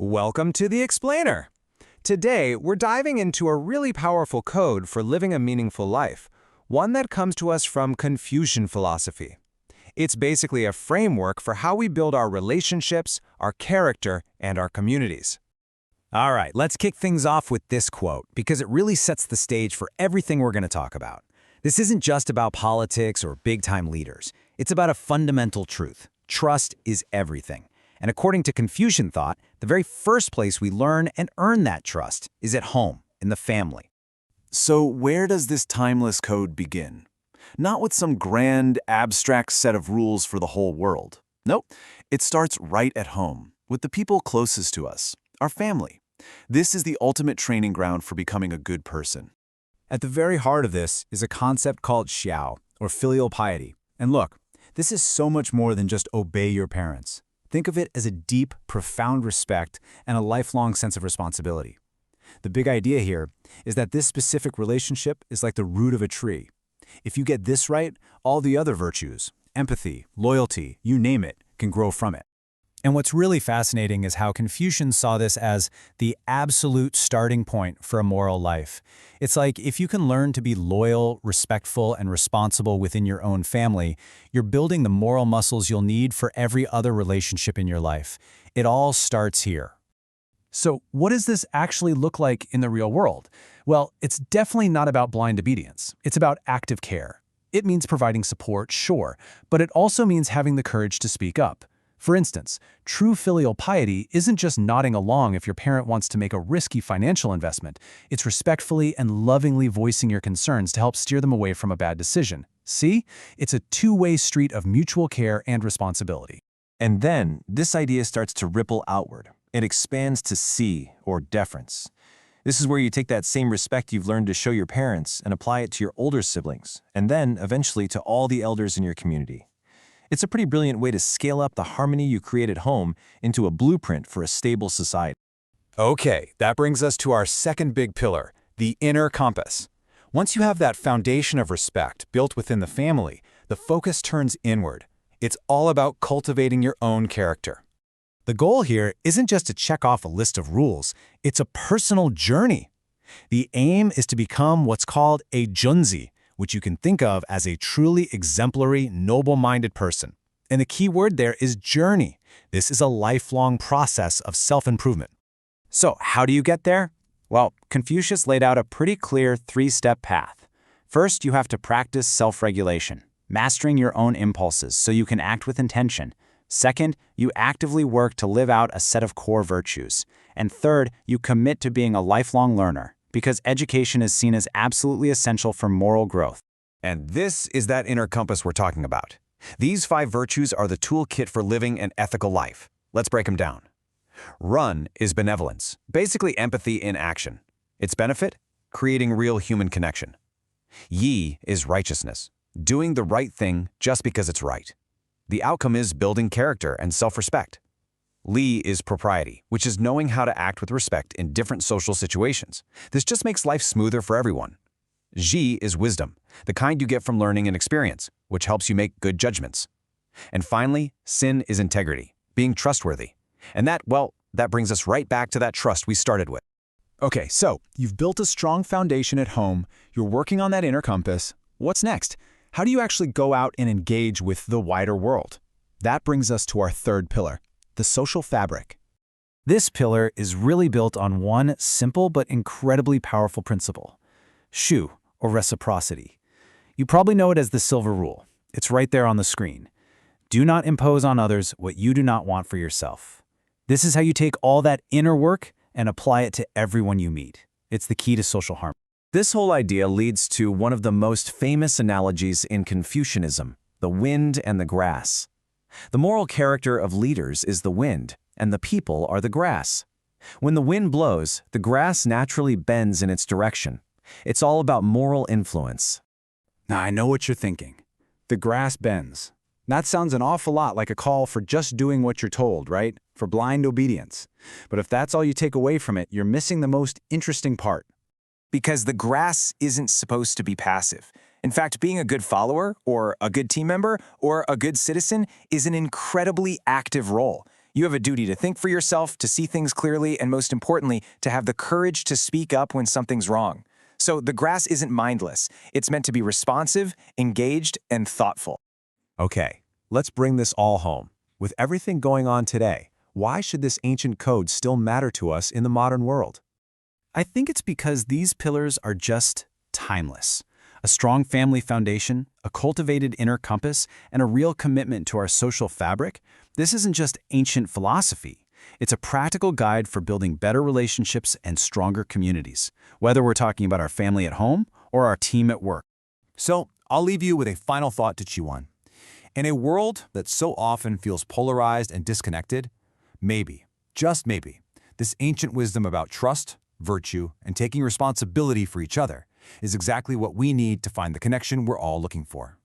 Welcome to the Explainer. Today, we're diving into a really powerful code for living a meaningful life, one that comes to us from Confucian philosophy. It's basically a framework for how we build our relationships, our character, and our communities. All right, let's kick things off with this quote, because it really sets the stage for everything we're going to talk about. This isn't just about politics or big-time leaders. It's about a fundamental truth. Trust is everything. And according to Confucian thought, the very first place we learn and earn that trust is at home, in the family. So where does this timeless code begin? Not with some grand, abstract set of rules for the whole world. Nope, it starts right at home, with the people closest to us, our family. This is the ultimate training ground for becoming a good person. At the very heart of this is a concept called xiao, or filial piety. And look, this is so much more than just obey your parents. Think of it as a deep, profound respect and a lifelong sense of responsibility. The big idea here is that this specific relationship is like the root of a tree. If you get this right, all the other virtues, empathy, loyalty, you name it, can grow from it. And what's really fascinating is how Confucians saw this as the absolute starting point for a moral life. It's like if you can learn to be loyal, respectful, and responsible within your own family, you're building the moral muscles you'll need for every other relationship in your life. It all starts here. So what does this actually look like in the real world? Well, it's definitely not about blind obedience. It's about active care. It means providing support, sure, but it also means having the courage to speak up. For instance, true filial piety isn't just nodding along if your parent wants to make a risky financial investment. It's respectfully and lovingly voicing your concerns to help steer them away from a bad decision. See? It's a two-way street of mutual care and responsibility. And then, this idea starts to ripple outward. It expands to see, or deference. This is where you take that same respect you've learned to show your parents and apply it to your older siblings, and then, eventually, to all the elders in your community. It's a pretty brilliant way to scale up the harmony you create at home into a blueprint for a stable society. Okay, that brings us to our second big pillar, the inner compass. Once you have that foundation of respect built within the family, the focus turns inward. It's all about cultivating your own character. The goal here isn't just to check off a list of rules, it's a personal journey. The aim is to become what's called a junzi, which you can think of as a truly exemplary, noble-minded person. And the key word there is journey. This is a lifelong process of self-improvement. So how do you get there? Well, Confucius laid out a pretty clear three-step path. First, you have to practice self-regulation, mastering your own impulses so you can act with intention. Second, you actively work to live out a set of core virtues. And third, you commit to being a lifelong learner, because education is seen as absolutely essential for moral growth. And this is that inner compass we're talking about. These 5 virtues are the toolkit for living an ethical life. Let's break them down. Run is benevolence, basically empathy in action. Its benefit? Creating real human connection. Yi is righteousness, doing the right thing just because it's right. The outcome is building character and self-respect. Li is propriety, which is knowing how to act with respect in different social situations. This just makes life smoother for everyone. Zhi is wisdom, the kind you get from learning and experience, which helps you make good judgments. And finally, sin is integrity, being trustworthy. And that brings us right back to that trust we started with. Okay, so you've built a strong foundation at home, you're working on that inner compass. What's next? How do you actually go out and engage with the wider world? That brings us to our third pillar, the social fabric. This pillar is really built on one simple but incredibly powerful principle, shu, or reciprocity. You probably know it as the silver rule. It's right there on the screen. Do not impose on others what you do not want for yourself. This is how you take all that inner work and apply it to everyone you meet. It's the key to social harmony. This whole idea leads to one of the most famous analogies in Confucianism, the wind and the grass. The moral character of leaders is the wind, and the people are the grass. When the wind blows, the grass naturally bends in its direction. It's all about moral influence. Now, I know what you're thinking. The grass bends. That sounds an awful lot like a call for just doing what you're told, right? For blind obedience. But if that's all you take away from it, you're missing the most interesting part. Because the grass isn't supposed to be passive. In fact, being a good follower, or a good team member, or a good citizen is an incredibly active role. You have a duty to think for yourself, to see things clearly, and most importantly, to have the courage to speak up when something's wrong. So the grass isn't mindless. It's meant to be responsive, engaged, and thoughtful. Okay, let's bring this all home. With everything going on today, why should this ancient code still matter to us in the modern world? I think it's because these pillars are just timeless. A strong family foundation, a cultivated inner compass, and a real commitment to our social fabric. This isn't just ancient philosophy. It's a practical guide for building better relationships and stronger communities, whether we're talking about our family at home or our team at work. So, I'll leave you with a final thought to chew on. In a world that so often feels polarized and disconnected, maybe, just maybe, this ancient wisdom about trust, virtue, and taking responsibility for each other is exactly what we need to find the connection we're all looking for.